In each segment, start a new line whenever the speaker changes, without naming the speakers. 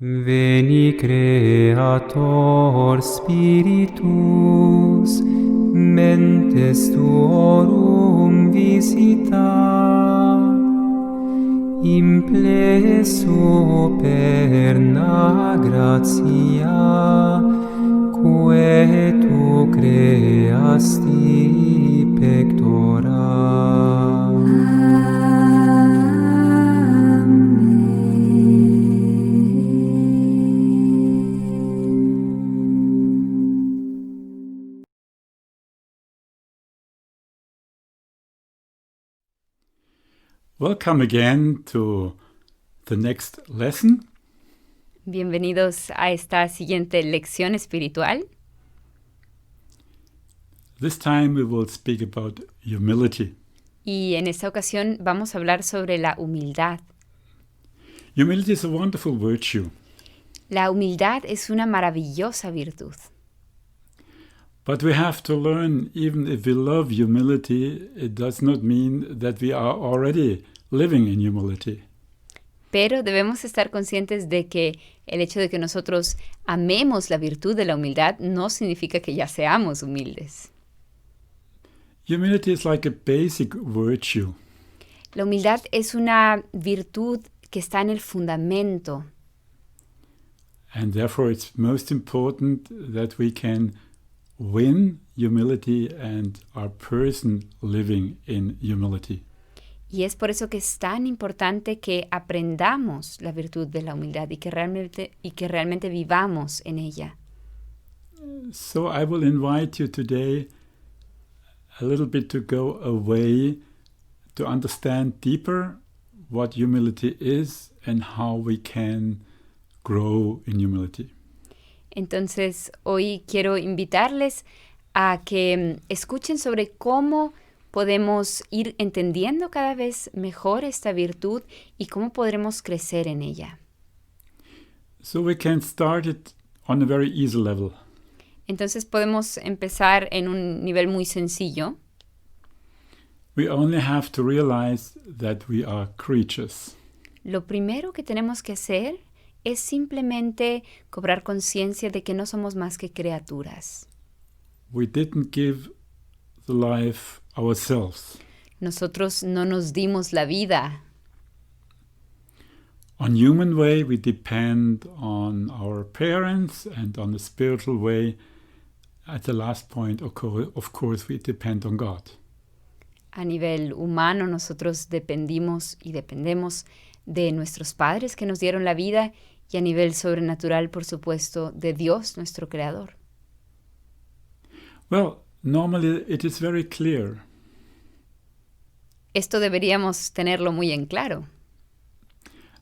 Veni Creator Spiritus, mentes tuorum visita, impleso perna gratia, quae tu creasti pectora.
Welcome again to the next lesson.
Bienvenidos a esta siguiente lección espiritual.
This time we will speak about humility.
Y en esta ocasión vamos a hablar sobre la humildad.
Humility is a wonderful virtue,
La humildad es una maravillosa virtud.
but we have to learn, even if we love humility, it does not mean that we are already living in humility.
Pero debemos estar conscientes de que el hecho de que nosotros amemos la virtud de la humildad no significa que ya seamos humildes.
Humility is like a basic virtue.
La humildad es una virtud que está en el fundamento.
And therefore it's most important that we can win humility and our person living in humility.
Y es por eso que es tan importante que aprendamos la virtud de la humildad y que realmente vivamos en ella.
So I will invite you today a little bit to go away to understand deeper what humility is and how we can grow in humility.
Entonces, hoy quiero invitarles a que escuchen sobre cómo podemos ir entendiendo cada vez mejor esta virtud y cómo podremos crecer en ella.
So we can start it on a very easy level.
Entonces podemos empezar en un nivel muy sencillo.
We only have to realize that we are creatures.
Lo primero que tenemos que hacer es simplemente cobrar conciencia de que no somos más que criaturas.
We didn't give the life ourselves.
Nosotros no nos dimos la vida.
On human way, we depend on our parents, and on the spiritual way, at the last point, of course, we depend on God.
A nivel humano, nosotros dependemos y dependemos de nuestros padres que nos dieron la vida y a nivel sobrenatural, por supuesto, de Dios, nuestro Creador.
Well, normally it is very clear.
Esto deberíamos tenerlo muy en claro.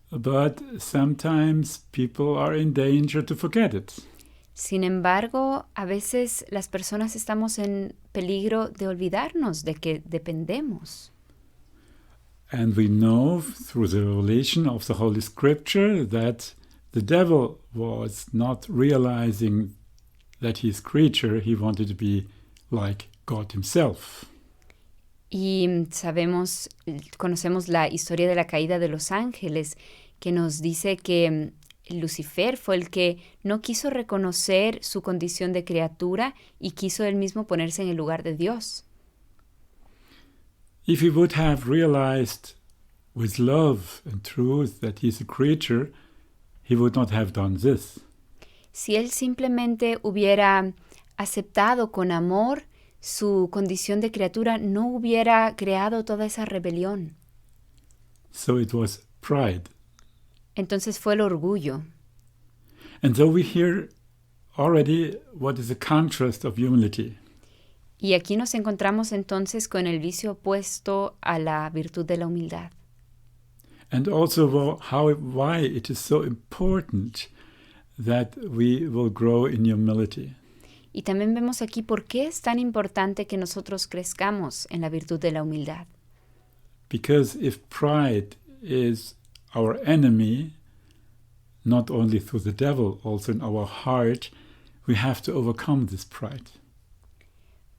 But sometimes people are in danger to forget it.
Sin embargo, a veces las personas estamos en peligro de olvidarnos de que dependemos.
And we know through the revelation of the Holy Scripture that the devil was not realizing that he's creature, he wanted to be like God himself.
Y conocemos la historia de la caída de los ángeles, que nos dice que Lucifer fue el que no quiso reconocer su condición de criatura y quiso él mismo ponerse en el lugar de Dios.
If he would have realized with love and truth that he's a creature, he would not have done this.
Si él simplemente hubiera aceptado con amor su condición de criatura, no hubiera creado toda esa rebelión.
So it was pride.
Entonces fue el orgullo.
And so we hear already what is the contrast of humility.
Y aquí nos encontramos entonces con el vicio opuesto a la virtud de la humildad.
And also why it is so important that we will grow in humility.
Y también vemos aquí por qué es tan importante que nosotros crezcamos en la virtud de la humildad.
Because if pride is our enemy, not only through the devil, also in our heart, we have to overcome this pride.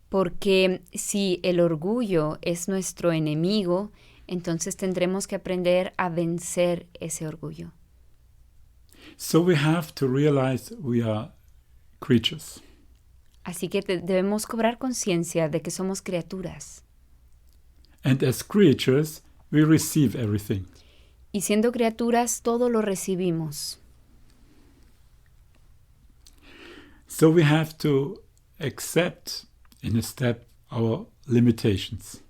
Porque si el orgullo es nuestro enemigo, entonces tendremos que aprender a vencer ese orgullo.
So we have to realize we are creatures.
Así que debemos cobrar conciencia de que somos criaturas.
And as creatures, we receive everything.
Y siendo criaturas, todo lo recibimos.
So we have to accept, in a step, our limitations.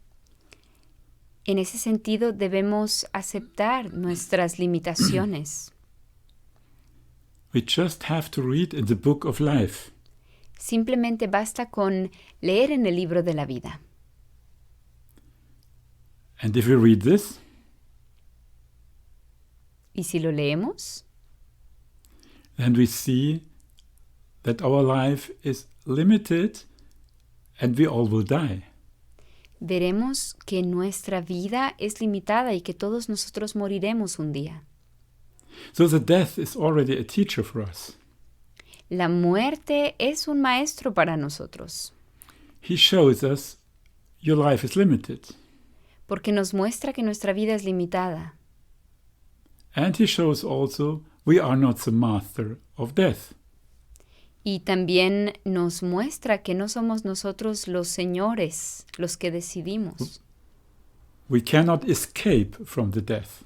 En ese sentido, debemos aceptar nuestras limitaciones.
We just have to read in the book of life.
Simplemente basta con leer en el libro de la vida.
And if we read this,
Y si lo leemos,
then we see that our life is limited and we all will die.
veremos que nuestra vida es limitada y que todos nosotros moriremos un día.
So the death is already a teacher for us.
La muerte es un maestro para nosotros,
He shows us your life is limited.
porque nos muestra que nuestra vida es limitada.
And he shows also we are not the master of death.
Y también nos muestra que no somos nosotros los señores, los que decidimos.
We cannot escape from the death.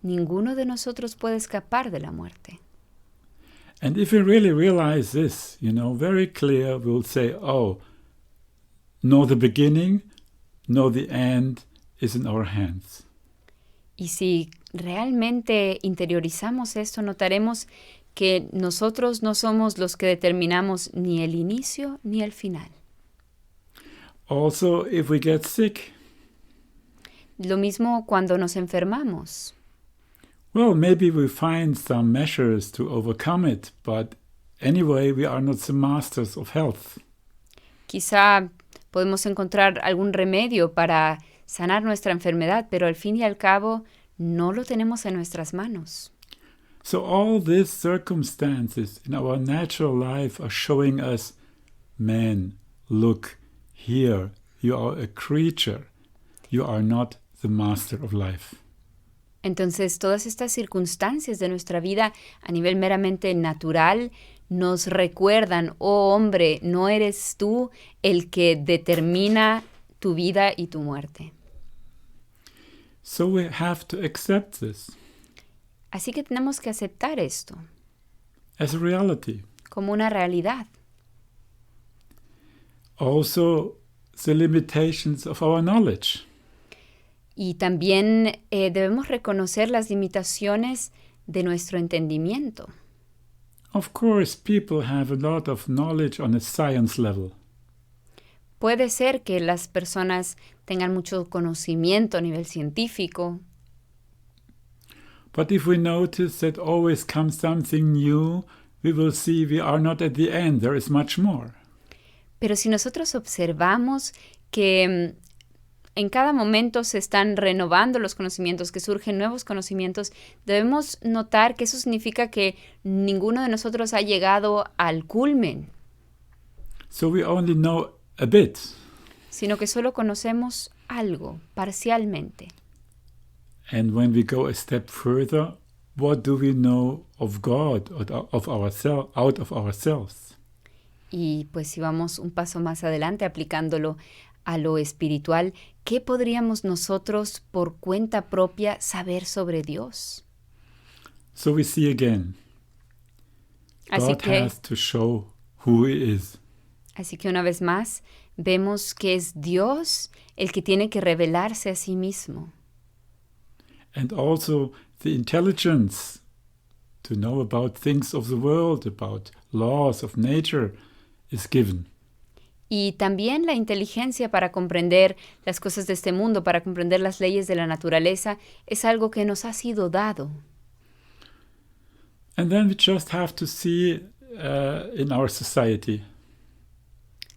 Ninguno de nosotros puede escapar de la muerte.
And if we really realize this, very clear, we'll say, oh, no the beginning, no the end is in our hands.
Y si realmente interiorizamos esto, notaremos que nosotros no somos los que determinamos ni el inicio ni el final.
Also, if we get sick,
Lo mismo cuando nos enfermamos.
well, maybe we find some measures to overcome it, but anyway, we are not the masters of health.
Quizá podemos encontrar algún remedio para sanar nuestra enfermedad, pero al fin y al cabo no lo tenemos en nuestras manos.
So all these circumstances in our natural life are showing us, man, look here, you are a creature. You are not the master of life.
Entonces, todas estas circunstancias de nuestra vida a nivel meramente natural nos recuerdan, oh hombre, no eres tú el que determina tu vida y tu muerte.
So we have to accept this
Así que tenemos que aceptar esto
as a reality.
como una realidad.
Also, the limitations of our knowledge.
Y también debemos reconocer las limitaciones de nuestro entendimiento.
Of course, people have a lot of knowledge on a science level.
Puede ser que las personas tengan mucho conocimiento a nivel científico,
But if we notice that always comes something new, we will see we are not at the end. There is much more.
pero si nosotros observamos que en cada momento se están renovando los conocimientos, que surgen nuevos conocimientos, debemos notar que eso significa que ninguno de nosotros ha llegado al culmen,
So we only know a bit.
sino que solo conocemos algo, parcialmente.
And when we go a step further, what do we know of God, of ourselves, out of ourselves?
Y pues si vamos un paso más adelante aplicándolo a lo espiritual, ¿qué podríamos nosotros por cuenta propia saber sobre Dios?
So we see again,
Así
God has to show who He is.
Así que una vez más vemos que es Dios el que tiene que revelarse a sí mismo.
And also the intelligence to know about things of the world, about laws of nature, is given.
Y también la inteligencia para comprender las cosas de este mundo, para comprender las leyes de la naturaleza, es algo que nos ha sido dado.
And then we just have to see in our society,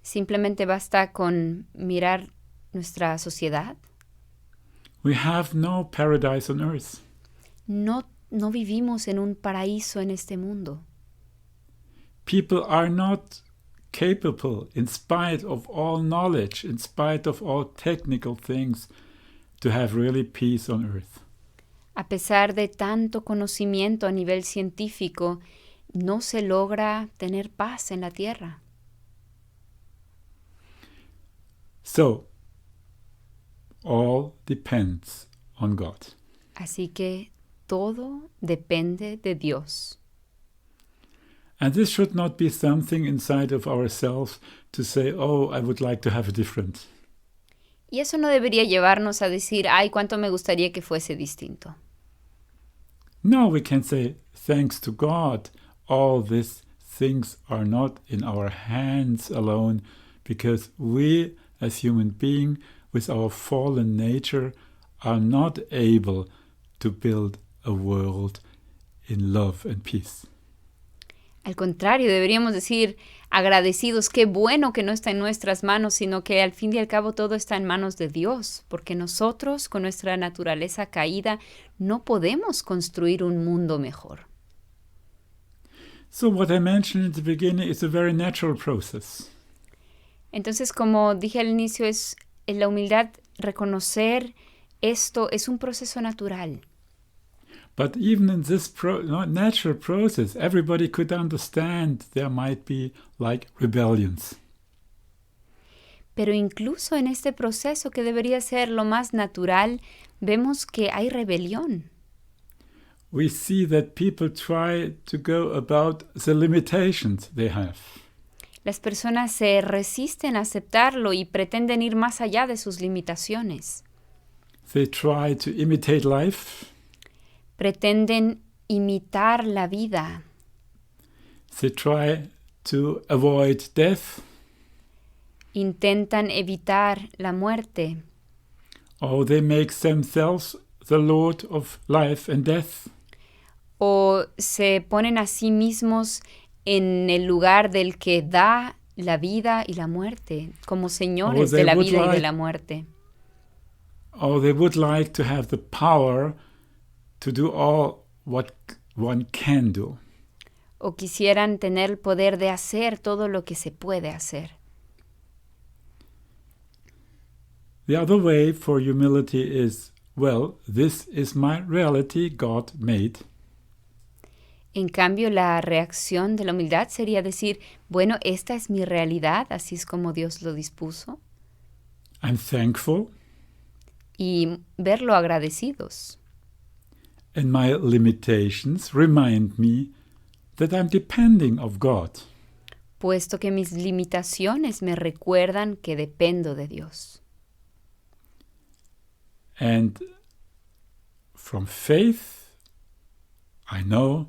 Simplemente basta con mirar nuestra sociedad.
we have no paradise on earth.
No vivimos en un paraíso en este mundo.
People are not capable, in spite of all knowledge, in spite of all technical things, to have really peace on earth.
A pesar de tanto conocimiento a nivel científico, no se logra tener paz en la tierra.
So, all depends on God.
Así que todo depende de Dios.
And this should not be something inside of ourselves to say, oh, I would like to have a different.
Y eso no debería llevarnos a decir, ay, cuánto me gustaría que fuese distinto.
No, we can say, thanks to God, all these things are not in our hands alone, because we, as human beings, with our fallen nature, are not able to build a world in love and peace.
Al contrario, deberíamos decir agradecidos, qué bueno que no está en nuestras manos, sino que al fin y al cabo todo está en manos de Dios, porque nosotros, con nuestra naturaleza caída, no podemos construir un mundo mejor.
So what I mentioned in the beginning is a very natural process.
Entonces, como dije al inicio, es en la humildad reconocer esto es un proceso natural.
But even in this natural process, everybody could understand there might be like rebellions.
Pero incluso en este proceso que debería ser lo más natural, vemos que hay rebelión.
We see that people try to go about the limitations they have.
Las personas se resisten a aceptarlo y pretenden ir más allá de sus limitaciones.
They try to imitate life.
Pretenden imitar la vida.
They try to avoid death.
Intentan evitar la muerte.
Or they make themselves the Lord of life and death.
O se ponen a sí mismos en el lugar del que da la vida y la muerte, como señores de la vida y de la muerte.
Or they would like to have the power to do all what one can do.
O quisieran tener el poder de hacer todo lo que se puede hacer.
The other way for humility is, well, this is my reality God made.
En cambio, la reacción de la humildad sería decir, bueno, esta es mi realidad, así es como Dios lo dispuso.
I'm thankful.
Y verlo agradecidos.
And my limitations remind me that I'm depending of God.
Puesto que mis limitaciones me recuerdan que dependo de Dios.
And from faith, I know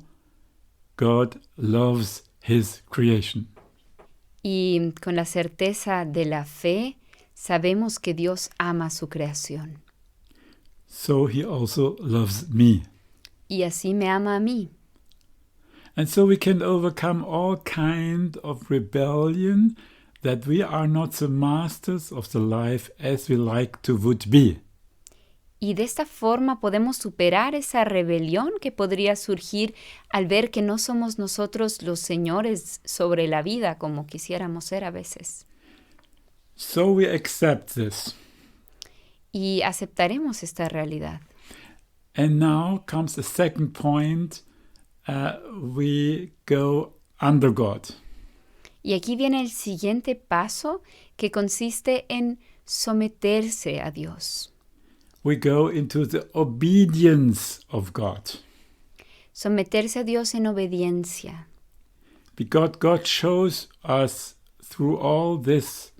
God loves His creation.
Y con la certeza de la fe, sabemos que Dios ama su creación.
So He also loves me.
Y así me ama a mí.
And so we can overcome all kind of rebellion that we are not the masters of the life as we like to would be.
Y de esta forma podemos superar esa rebelión que podría surgir al ver que no somos nosotros los señores sobre la vida como quisiéramos ser a veces.
So we accept this.
Y aceptaremos esta realidad.
And now comes the second point. We go under God.
Y aquí viene el siguiente paso que consiste en someterse a Dios.
We go into the obedience of God.
Someterse a Dios en obediencia.
Because God shows us through all this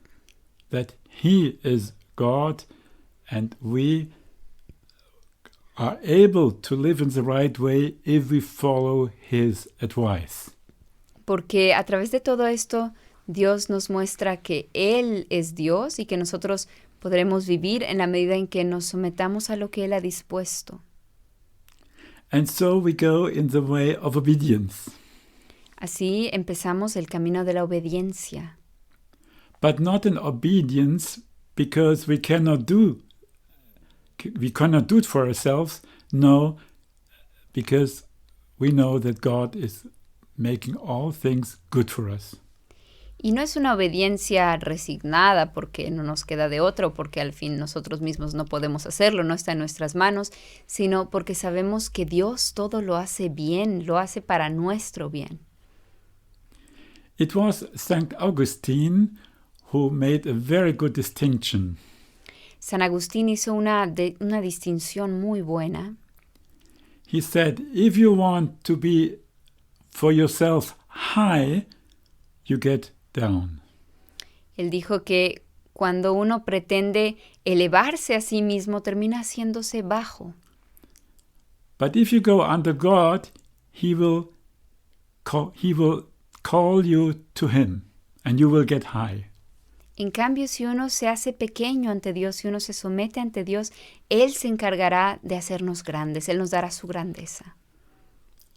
that He is God and we are able to live in the right way if we follow His advice.
Porque a través de todo esto, Dios nos muestra que Él es Dios y que nosotros podremos vivir en la medida en que nos sometamos a lo que Él ha dispuesto.
And so we go in the way of obedience.
Así empezamos el camino de la obediencia.
But not in obedience because we cannot do it for ourselves. No, because we know that God is making all things good for us.
Y no es una obediencia resignada porque no nos queda de otro, porque al fin nosotros mismos no podemos hacerlo, no está en nuestras manos, sino porque sabemos que Dios todo lo hace bien, lo hace para nuestro bien.
It was St. Augustine who made a very good distinction.
San Agustín hizo una distinción muy buena.
He said, if you want to be for yourself high, you get down.
Él dijo que cuando uno pretende elevarse a sí mismo, termina haciéndose bajo.
But if you go under God, He will call you to Him, and you will get high.
En cambio, si uno se hace pequeño ante Dios, si uno se somete ante Dios, Él se encargará de hacernos grandes, Él nos dará su grandeza.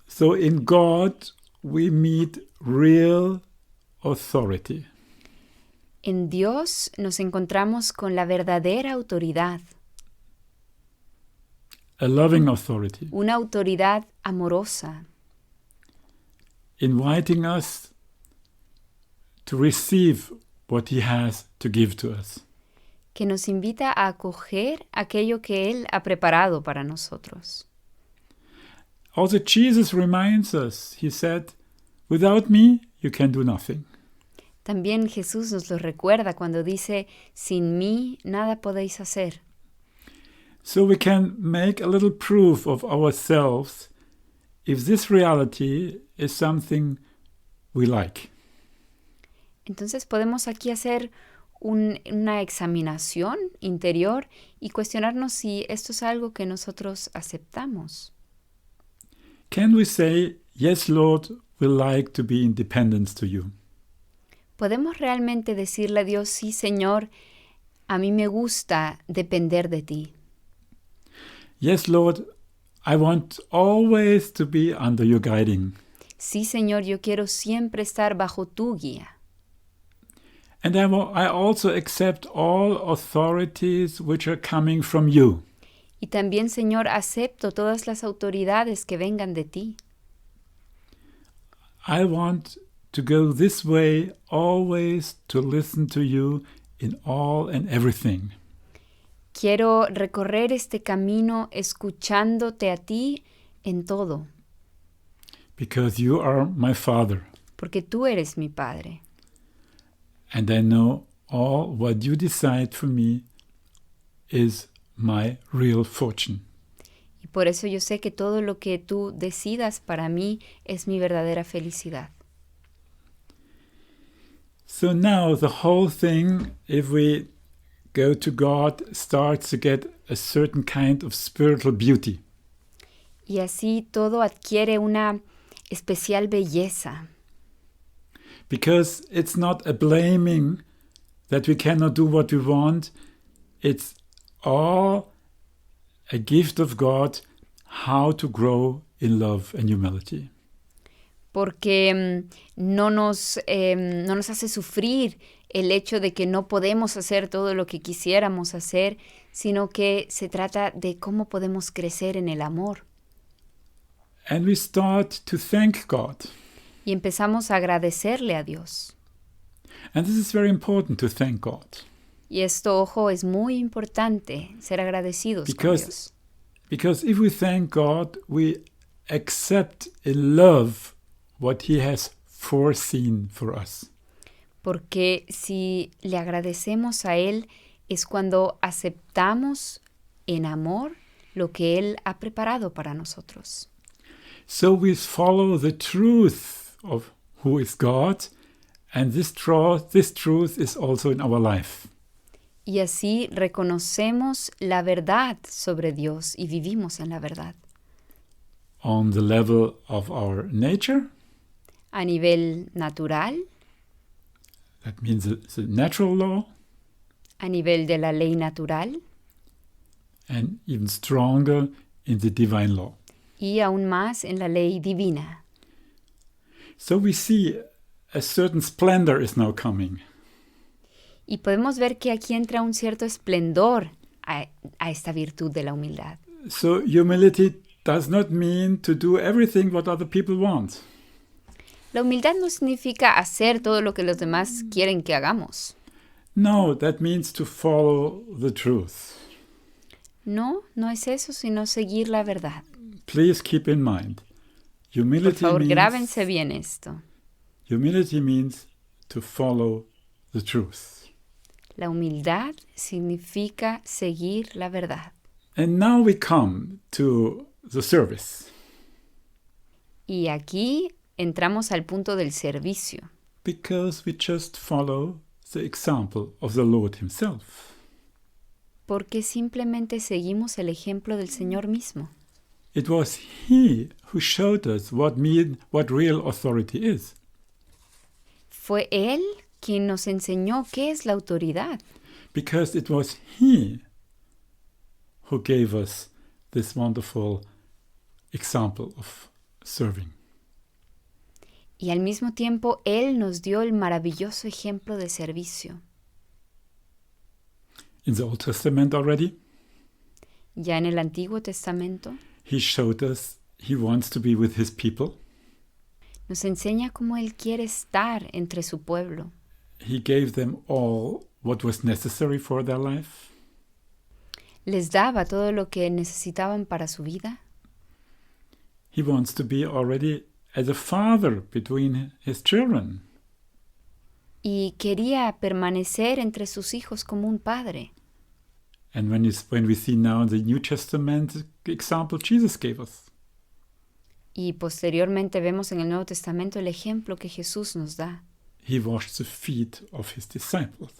So in God we meet real authority.
En Dios nos encontramos con la verdadera autoridad,
A loving authority,
una autoridad amorosa,
inviting us to receive what He has to give to us.
que nos invita a acoger aquello que Él ha preparado para nosotros.
Also, Jesus reminds us, He said, without me, you can do nothing.
También Jesús nos lo recuerda cuando dice, sin mí nada podéis hacer.
So we can make a little proof of ourselves if this reality is something we like.
Entonces podemos aquí hacer una examinación interior y cuestionarnos si esto es algo que nosotros aceptamos.
Can we say, yes, Lord, we like to be independent to you?
¿Podemos realmente decirle a Dios, sí, Señor, a mí me gusta depender de ti?
Yes, Lord, I want always to be under your guiding.
Sí, Señor, yo quiero siempre estar bajo tu guía.
And I also accept all authorities which are coming from you.
Y también, Señor, acepto todas las autoridades que vengan de ti.
I want to go this way always to listen to you in all and everything.
Quiero recorrer este camino escuchándote a ti en todo,
Because you are my Father.
porque tú eres mi Padre.
And I know all what you decide for me is my real fortune.
Y por eso yo sé que todo lo que tú decidas para mí es mi verdadera felicidad.
So now the whole thing, if we go to God, starts to get a certain kind of spiritual beauty.
Y así todo adquiere una especial belleza,
Because it's not a blaming that we cannot do what we want. It's all a gift of God how to grow in love and humility.
porque no nos hace sufrir el hecho de que no podemos hacer todo lo que quisiéramos hacer, sino que se trata de cómo podemos crecer en el amor.
And we start to thank God.
Y empezamos a agradecerle a Dios.
And this is very important to thank God.
Y esto, ojo, es muy importante, ser agradecidos con Dios.
Because if we thank God, we accept in love what He has foreseen for us.
Porque si le agradecemos a Él, es cuando aceptamos en amor lo que Él ha preparado para nosotros.
So we follow the truth of who is God, and this truth is also in our life.
Y así reconocemos la verdad sobre Dios y vivimos en la verdad.
On the level of our nature,
A nivel natural,
that means the natural law,
a nivel de la ley natural
and even stronger in the divine law.
y aún más en la ley divina.
So we see a certain splendor is now coming.
Y podemos ver que aquí entra un cierto esplendor a esta virtud de la humildad.
So humility does not mean to do everything what other people want.
La humildad no significa hacer todo lo que los demás quieren que hagamos.
No, that means to follow the truth.
No, no es eso, sino seguir la verdad.
Please keep in mind,
Por
humility
favor,
means,
grábense bien esto.
humility means to follow the truth.
La humildad significa seguir la verdad.
And now we come to the service,
Y aquí entramos al punto del servicio,
because we just follow the example of the Lord himself.
porque simplemente seguimos el ejemplo del Señor mismo.
It was he who showed us what real authority is.
Fue Él quien nos enseñó qué es la autoridad,
Because it was he who gave us this wonderful example of serving.
y al mismo tiempo Él nos dio el maravilloso ejemplo de servicio.
In the Old Testament already,
Ya en el Antiguo Testamento
he showed us he wants to be with his people.
nos enseña cómo Él quiere estar entre su pueblo.
He gave them all what was necessary for their life.
Les daba todo lo que necesitaban para su vida.
He wants to be already as a father between his children.
Y quería permanecer entre sus hijos como un padre.
And when we see now in the New Testament the example Jesus gave us.
Y posteriormente vemos en el Nuevo Testamento el ejemplo que Jesús nos da,
He washed the feet of his disciples.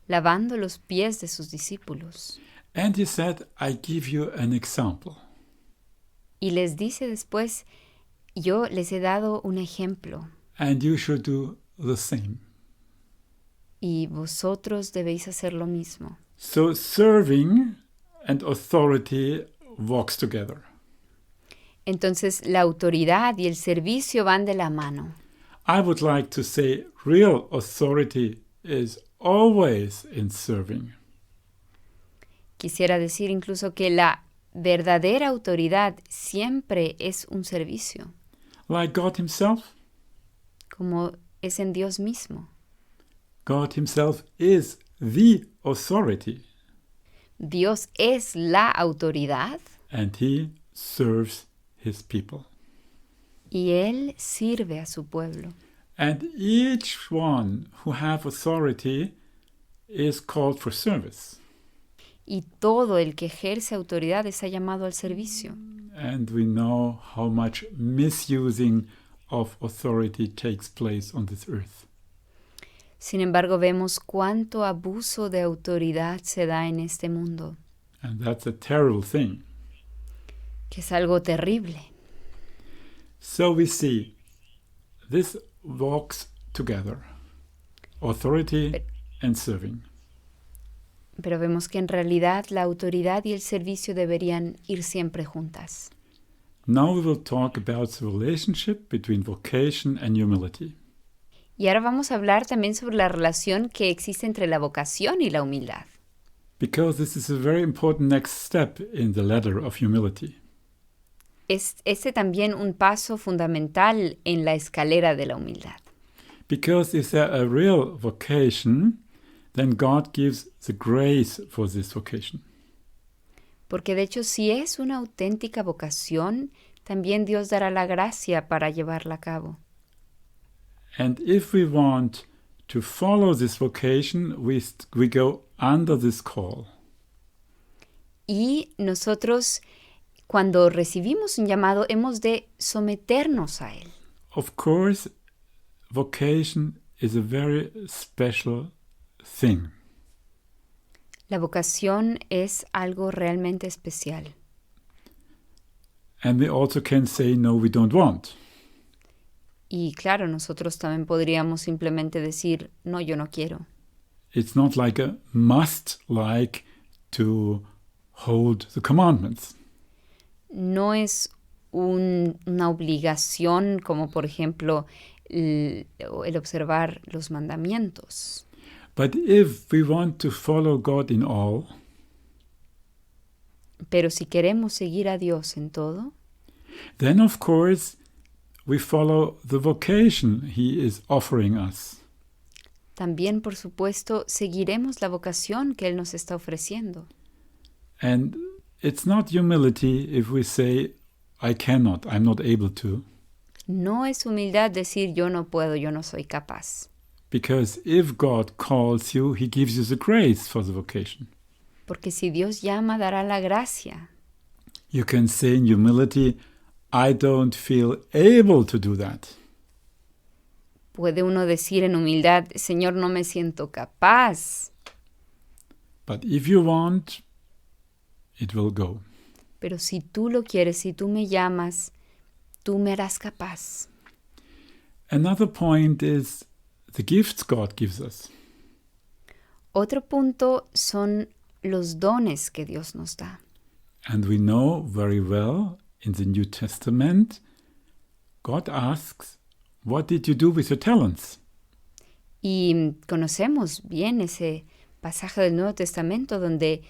lavando los pies de sus discípulos.
And he said, I give you an example.
Y les dice después, yo les he dado un ejemplo,
And you should do the same.
y vosotros debéis hacer lo mismo.
So serving and authority walks together.
Entonces la autoridad y el servicio van de la mano.
I would like to say real authority is always in serving.
Quisiera decir incluso que la verdadera autoridad siempre es un servicio,
Like God himself.
como es en Dios mismo.
God himself is the authority.
Dios es la autoridad
And he serves his people.
y Él sirve a su pueblo.
And each one who have authority is called for service.
Y todo el que ejerce autoridad está llamado al servicio.
And we know how much misusing of authority takes place on this earth.
Sin embargo, vemos cuánto abuso de autoridad se da en este mundo,
And that's a terrible thing.
que es algo terrible.
So we see this walks together. Authority and serving.
Pero vemos que en realidad la autoridad y el servicio deberían ir siempre juntas.
Now we will talk about the relationship between vocation and humility.
Y ahora vamos a hablar también sobre la relación que existe entre la vocación y la humildad,
Because this is a very important next step in the ladder of humility.
es este también un paso fundamental en la escalera de la humildad.
Because if there a real vocation, then God gives the grace for this vocation.
Porque de hecho, si es una auténtica vocación, también Dios dará la gracia para llevarla a cabo.
And if we want to follow this vocation, we go under this call.
Y nosotros, cuando recibimos un llamado, hemos de someternos a él.
Of course, vocation is a very special thing.
La vocación es algo realmente especial.
And we also can say, no, we don't want.
Y claro, nosotros también podríamos simplemente decir, no, yo no quiero.
It's not like a must like to hold the commandments.
No es una obligación como, por ejemplo, el observar los mandamientos.
But if we want to follow God in all,
Pero si queremos seguir a Dios en todo,
then of course we follow the vocation He is offering us.
También, por supuesto, seguiremos la vocación que Él nos está ofreciendo.
And it's not humility if we say, I cannot, I'm not able to.
No es humildad decir yo no puedo, yo no soy capaz.
Because if God calls you, He gives you the grace for the vocation.
Porque si Dios llama, dará la gracia.
You can say in humility, I don't feel able to do that.
Puede uno decir en humildad, Señor, no me siento capaz.
But if you want, it will go.
Pero si tú lo quieres, si tú me llamas, tú me harás capaz.
Another point is the gifts God gives us.
Otro punto son los dones que Dios nos da.
And we know very well in the New Testament, God asks, what did you do with your talents?
Y conocemos bien ese pasaje del Nuevo Testamento donde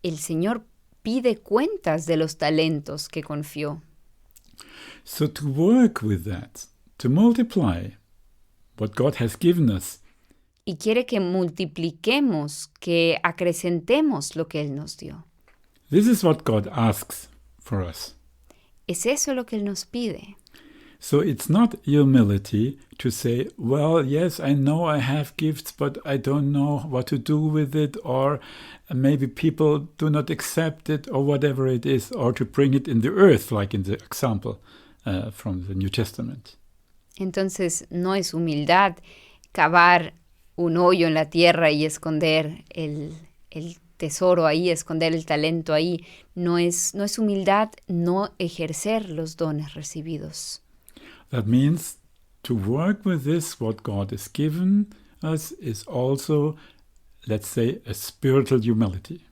el Señor pide cuentas de los talentos que confió.
So to work with that, to multiply what God has given us,
Y quiere que multipliquemos, que acrecentemos lo que Él nos dio.
this is what God asks for us.
Es eso lo que Él nos pide.
So it's not humility to say, well, yes, I know I have gifts, but I don't know what to do with it, or maybe people do not accept it, or whatever it is, or to bring it in the earth, like in the example from the New Testament.
Entonces no es humildad cavar un hoyo en la tierra y esconder el tesoro ahí, esconder el talento ahí. No es humildad no ejercer los dones recibidos.
That means to work with this, what God has given us, is also, let's say, a spiritual humility.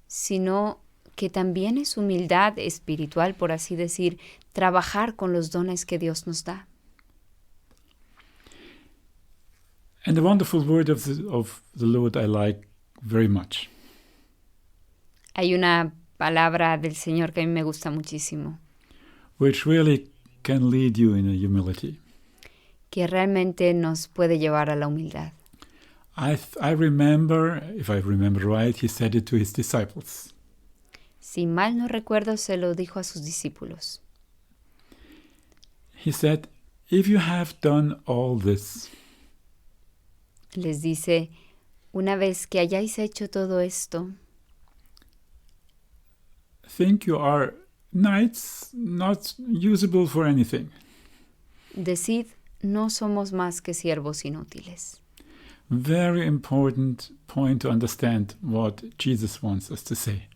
Sino que también es humildad espiritual, por así decir, trabajar con los dones que Dios nos da.
And the wonderful word of the Lord I like very much.
Hay una palabra del Señor que a mí me gusta muchísimo,
Which really can lead you in a humility.
que realmente nos puede llevar a la humildad.
I remember, if I remember right, he said it to his disciples.
Si mal no recuerdo, se lo dijo a sus discípulos.
He said, if you have done all this,
Les dice, una vez que hayáis hecho todo esto,
think you are knights not usable for anything.
decid, no somos más que siervos inútiles.
Very important point to understand what Jesus wants us to say.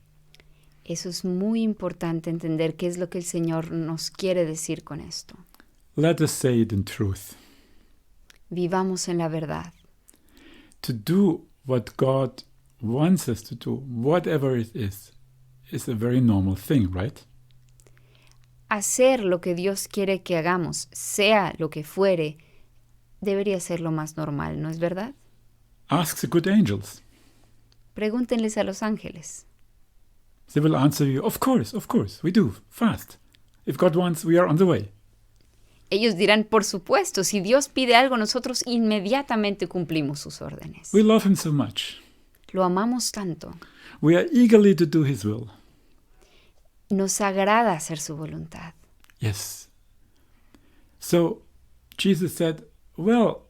Eso es muy importante entender qué es lo que el Señor nos quiere decir con esto.
Let us say it in truth.
Vivamos en la verdad.
To do what God wants us to do, whatever it is a very normal thing, right?
Hacer lo que Dios quiere que hagamos, sea lo que fuere, debería ser lo más normal, ¿no es verdad?
Ask the good angels.
Pregúntenles a los ángeles.
They will answer you, of course, we do, fast. If God wants, we are on the way.
Ellos dirán, por supuesto, si Dios pide algo, nosotros inmediatamente cumplimos sus órdenes.
We love him so much.
Lo amamos tanto.
We are eagerly to do his will.
Nos agrada hacer su voluntad.
Yes. So Jesus said, well,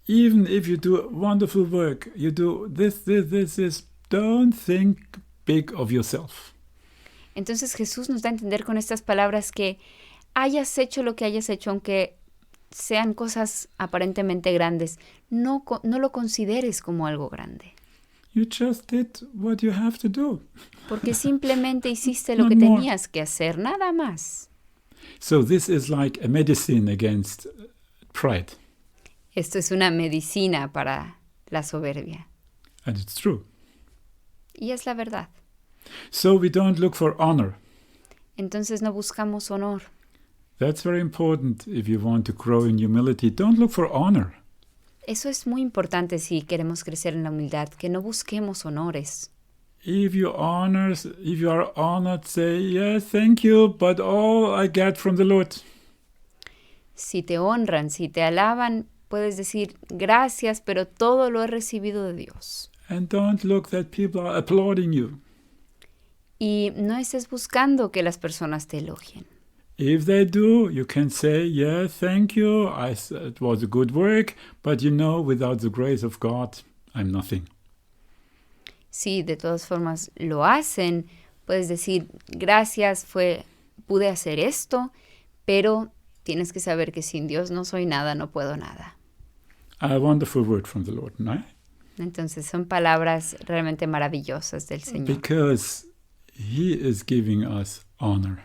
even if you do wonderful work, you do this, don't think big of yourself.
Entonces Jesús nos da a entender con estas palabras que hayas hecho lo que hayas hecho, aunque sean cosas aparentemente grandes, no lo consideres como algo grande.
You just did what you have to do.
Porque simplemente hiciste lo
Not
que
more.
tenías que hacer, nada más.
So this is like a medicine against pride.
Esto es una medicina para la soberbia.
And it's true.
Y es la verdad.
So we don't look for honor.
Entonces no buscamos honor.
That's very important if you want to grow in humility. Don't look for honor.
Eso es muy importante si queremos crecer en la humildad, que no busquemos honores.
If you are honored, say, yes, thank you, but all I get from the Lord.
Si te honran, si te alaban, puedes decir gracias, pero todo lo he recibido de Dios.
And don't look that people are applauding you.
Y no estés buscando que las personas te elogien.
If they do, you can say, yeah, thank you, it was a good work, but without the grace of God, I'm nothing.
Si de todas formas lo hacen, puedes decir gracias, pude hacer esto, pero tienes que saber que sin Dios no soy nada, no puedo nada.
A wonderful word from the Lord, no?
Entonces son palabras realmente maravillosas del Señor.
Because He is giving us honor.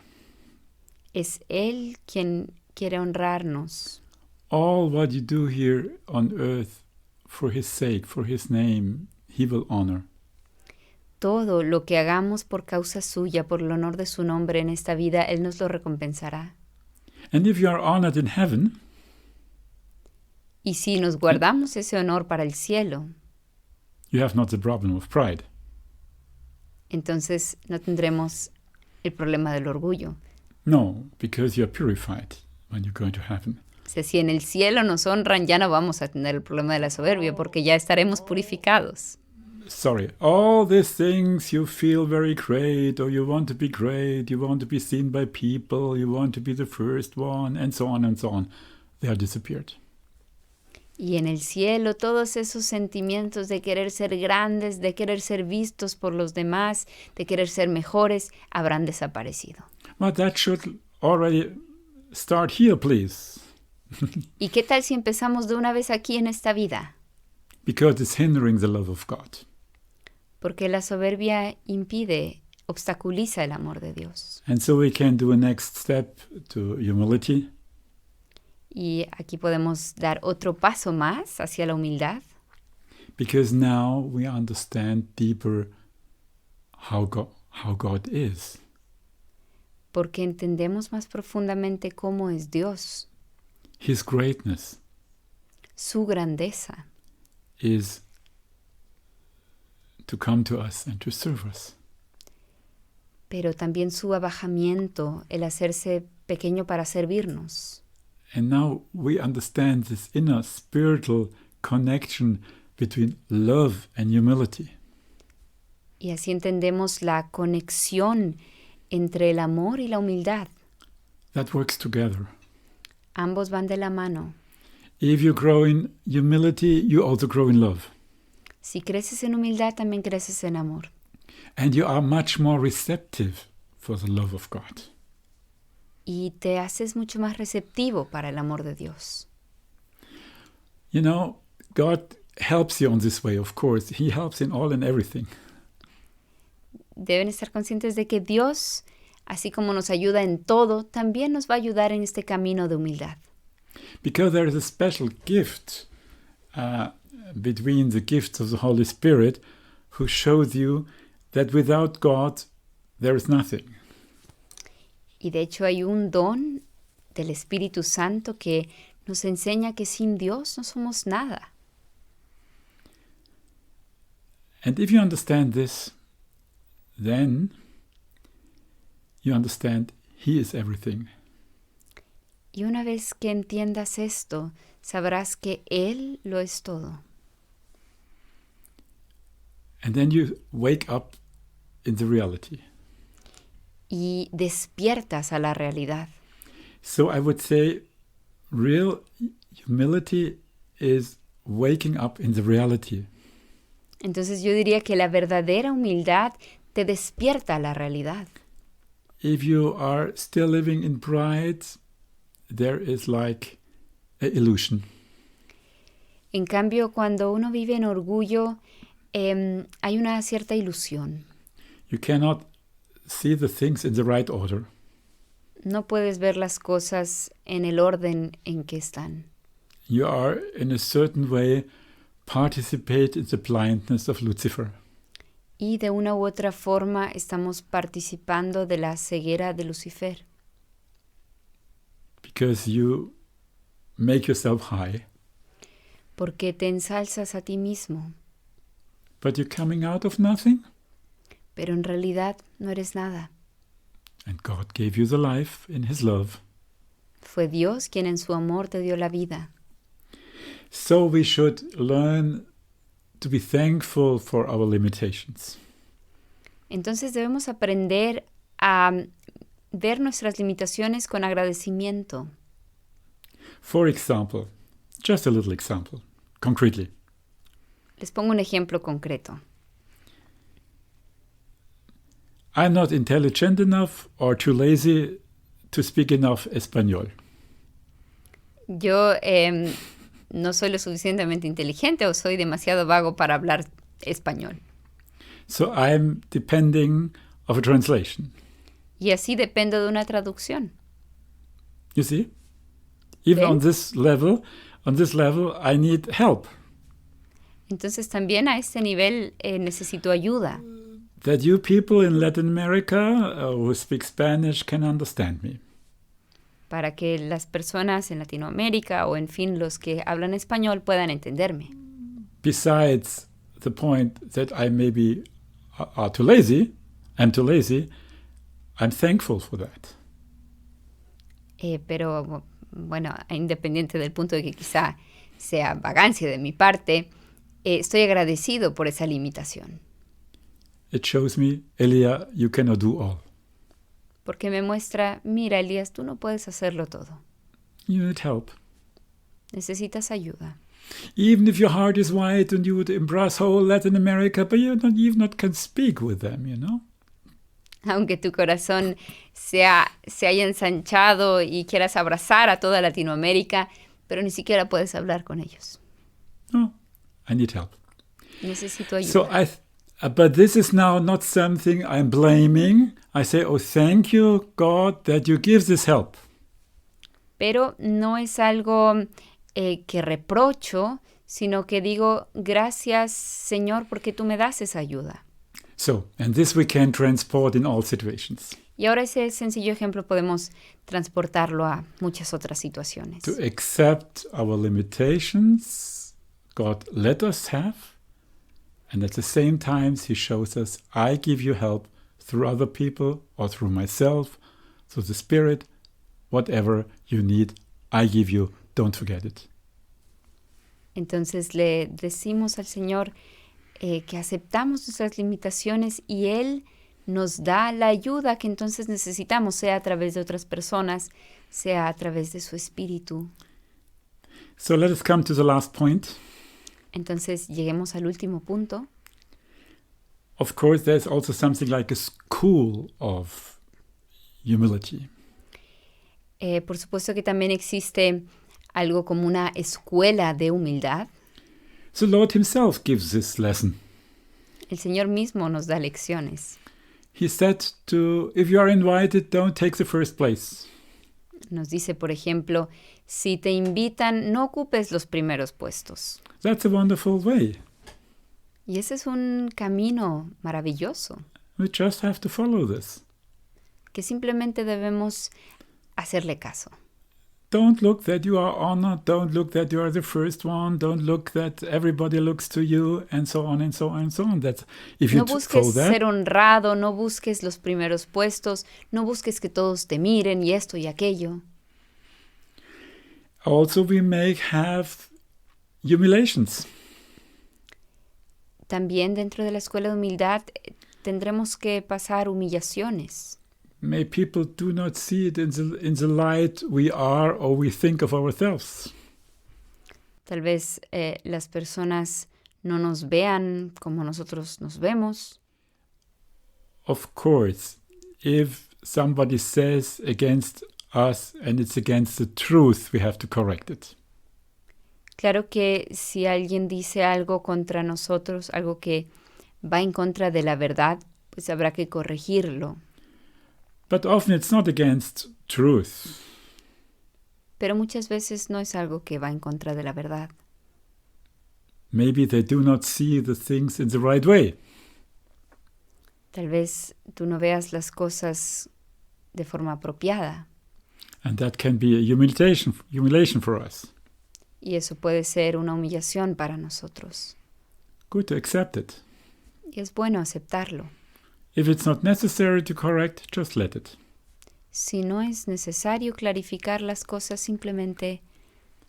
Es Él quien quiere honrarnos.
All what you do here on earth for His sake, for His name, He will honor.
Todo lo que hagamos por causa suya, por el honor de su nombre en esta vida, Él nos lo recompensará.
And if you are honored in heaven,
y si nos guardamos ese honor para el cielo,
you have not the problem of pride.
Entonces no tendremos el problema del orgullo.
No, because you are purified when you go to heaven.
O sea, si en el cielo nos honran, ya no vamos a tener el problema de la soberbia, porque ya estaremos purificados.
Sorry, all these things you feel very great, or you want to be great, you want to be seen by people, you want to be the first one, and so on, they are disappeared.
Y en el cielo todos esos sentimientos de querer ser grandes, de querer ser vistos por los demás, de querer ser mejores, habrán desaparecido.
But that should already start here, please.
¿Y qué tal si empezamos de una vez aquí en esta vida?
Because it's hindering the love of God.
Porque la soberbia impide, obstaculiza el amor de Dios.
And so we can do a next step to humility.
Y aquí podemos dar otro paso más hacia la humildad.
Because now we understand deeper how God is.
Porque entendemos más profundamente cómo es Dios.
His greatness
Su grandeza
is to come to us and to serve us.
pero también su abajamiento, el hacerse pequeño para servirnos.
And now we understand this inner spiritual connection between love and humility.
Y así entendemos la conexión entre el amor y la humildad.
That works together.
Ambos van de la mano.
If you grow in humility, you also grow in love.
Si creces en humildad, también creces en amor.
And you are much more receptive for the love of God.
Y te haces mucho más receptivo para el amor de Dios.
You know, God helps you on this way, of course. He helps in all and everything.
Deben estar conscientes de que Dios, así como nos ayuda en todo, también nos va a ayudar en este camino de humildad.
Because there is a special gift between the gifts of the Holy Spirit who shows you that without God there is nothing.
Y de hecho hay un don del Espíritu Santo que nos enseña que sin Dios no somos nada.
And if you understand this, then you understand He is everything.
Y una vez que entiendas esto, sabrás que Él lo es todo.
And then you wake up in the reality.
Y despiertas a la realidad.
So I would say real humility is waking up in the reality.
Entonces yo diría que la verdadera humildad te despierta a la realidad.
If you are still living in pride, there is like an illusion.
En cambio, cuando uno vive en orgullo, hay una cierta ilusión.
You cannot see the things in the right order.
No puedes ver las cosas en el orden en que están.
You are in a certain way participate in the blindness of Lucifer.
Y de una u otra forma estamos participando de la ceguera de Lucifer.
Because you make yourself high,
Porque te ensalzas a ti mismo,
but you're coming out of nothing.
pero en realidad no eres nada.
And God gave you the life in His love.
Fue Dios quien en su amor te dio la vida.
So we should learn to be thankful for our limitations.
Entonces debemos aprender a ver nuestras limitaciones con agradecimiento.
For example, just a little example, concretely.
Les pongo un ejemplo concreto.
I'm not intelligent enough or too lazy to speak enough español.
Yo no soy lo suficientemente inteligente o soy demasiado vago para hablar español.
So I'm depending of a translation.
Y así dependo de una traducción.
You see? Even
¿Ven?
on this level, I need help.
Entonces también a este nivel necesito ayuda.
That you people in Latin America who speak Spanish can understand me.
Para que las personas en Latinoamérica o en fin los que hablan español puedan entenderme.
Besides the point that I maybe are too lazy, I'm thankful for that.
Pero bueno, independiente del punto de que quizá sea vagancia de mi parte, estoy agradecido por esa limitación.
It shows me, Elia, you cannot do all.
Porque me muestra, mira, Elías, tú no puedes hacerlo todo.
You need help.
Necesitas ayuda.
Even if your heart is wide and you would embrace whole Latin America, but you not can speak with them, you know?
Aunque tu corazón se haya ensanchado y quieras abrazar a toda Latinoamérica, pero ni siquiera puedes hablar con ellos.
No, I need help.
Necesito ayuda.
So but this is now not something I'm blaming. I say, oh, thank you, God, that you give this help.
Pero no es algo que reprocho, sino que digo, gracias, Señor, porque tú me das esa ayuda.
So, and this we can transport in all situations.
Y ahora ese sencillo ejemplo podemos transportarlo a muchas otras situaciones.
To accept our limitations, God let us have, and at the same time He shows us, I give you help through other people or through myself, through the Spirit, whatever you need, I give you, don't forget it.
Entonces le decimos al Señor que aceptamos nuestras limitaciones y Él nos da la ayuda que entonces necesitamos, sea a través de otras personas, sea a través de su Espíritu.
So let us come to the last point.
Entonces lleguemos al último punto.
Of course, there's also something like a school of humility.
Por supuesto que también existe algo como una escuela de humildad.
The Lord Himself gives this lesson.
El Señor mismo nos da lecciones.
He said if you are invited, don't take the first place.
Nos dice, por ejemplo, si te invitan, no ocupes los primeros puestos.
That's a wonderful way.
Y ese es un camino maravilloso,
We just have to follow this.
que simplemente debemos hacerle caso.
Don't look that you are honored. Don't look that you are the first one. Don't look that everybody looks to you, and so on and so on and so on. That if you
No
follow
busques
that,
ser honrado, no busques los primeros puestos, no busques que todos te miren y esto y aquello.
also we may have humiliations.
También dentro de la escuela de humildad tendremos que pasar humillaciones.
May people do not see it in the light we are or we think of ourselves.
Tal vez las personas no nos vean como nosotros nos vemos.
Of course, if somebody says against us and it's against the truth, we have to correct it.
Claro que si alguien dice algo contra nosotros, algo que va en contra de la verdad, pues habrá que corregirlo.
But often it's not against truth.
Pero muchas veces no es algo que va en contra de la verdad.
Maybe they do not see the things in the right way.
Tal vez tú no veas las cosas de forma apropiada.
And that can be a humiliation for us.
Y eso puede ser una humillación para nosotros.
Good to accept it.
Y es bueno aceptarlo.
If it's not necessary to correct, just let it.
Si no es necesario clarificar las cosas, simplemente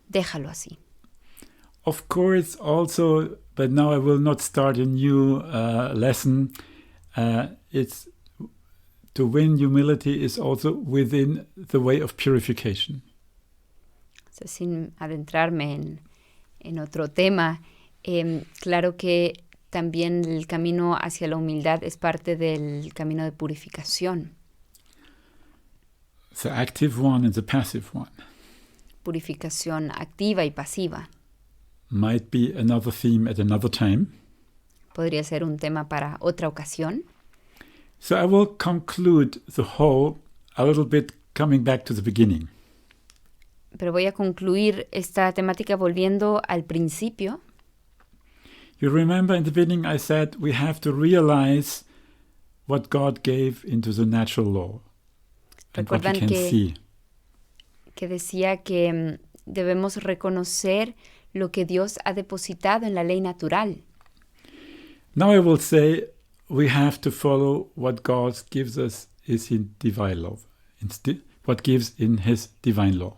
déjalo así.
Of course, also, but now I will not start a new lesson. It's to win humility is also within the way of purification.
O sea, sin adentrarme en otro tema, claro que también el camino hacia la humildad es parte del camino de purificación.
The active one and the passive one.
Purificación activa y pasiva.
Might be another theme at another time.
Podría ser un tema para otra ocasión.
So I will conclude the whole a little bit coming back to the beginning.
Pero voy a concluir esta temática volviendo al principio.
You remember in the beginning I said we have to realize what God gave into the natural law and what we
Recuerdan
can see.
que decía que debemos reconocer lo que Dios ha depositado en la ley natural.
Now I will say we have to follow what God gives us is in divine law, what gives in His divine law.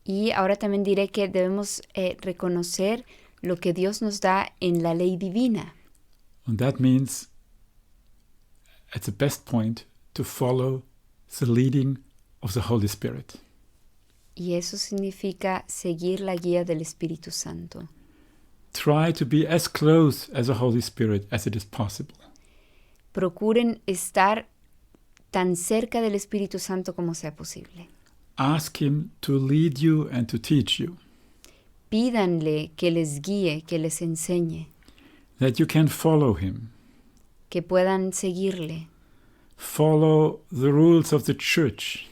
Y ahora también diré que debemos reconocer lo que Dios nos da en la ley divina.
And that means at the best point to follow the leading of the Holy Spirit.
Y eso significa seguir la guía del Espíritu Santo.
Try to be as close as the Holy Spirit as it is possible.
Procuren estar tan cerca del Espíritu Santo como sea posible.
Ask Him to lead you and to teach you,
Pídanle que les guíe, que les enseñe,
that you can follow Him.
que puedan seguirle.
Follow the rules of the church.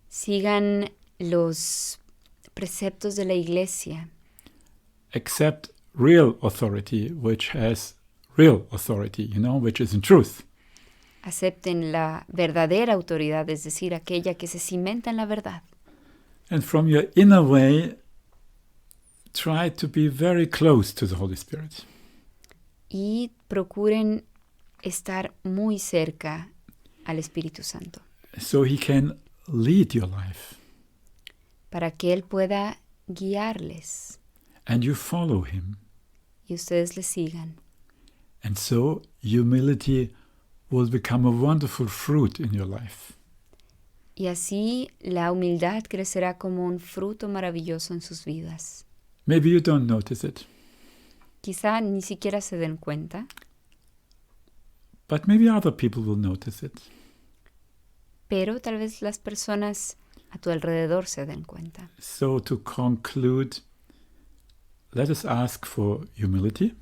Sigan los preceptos de la iglesia.
Accept real authority, which has real authority, which is in truth.
Acepten la verdadera autoridad, es decir, aquella que se cimenta en la verdad.
And from your inner way, try to be very close to the Holy Spirit.
Y procuren estar muy cerca al Espíritu Santo,
So He can lead your life.
para que Él pueda guiarles
And you follow Him.
y ustedes le sigan.
And so humility will become a wonderful fruit in your life.
Y así la humildad crecerá como un fruto maravilloso en sus vidas.
Maybe you don't notice it,
Quizá ni siquiera se den cuenta,
but maybe other people will notice it.
pero tal vez las personas a tu alrededor se den cuenta.
So to conclude, let us ask for humility.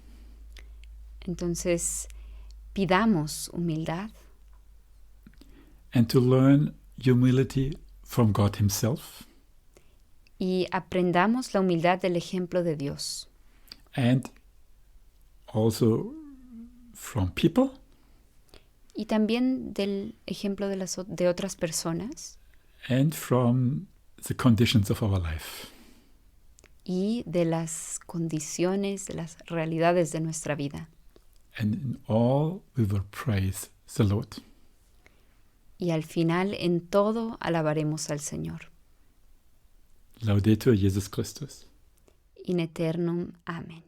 Entonces, pidamos humildad
And to learn humility from God Himself
y aprendamos la humildad del ejemplo de Dios.
and also from people
Y también del ejemplo de otras personas
and from the conditions of our life.
y de las condiciones, de las realidades de nuestra vida.
And in all we will praise the Lord.
Y al final, en todo, alabaremos al Señor.
Laudetur Jesus Christus.
In eternum. Amén.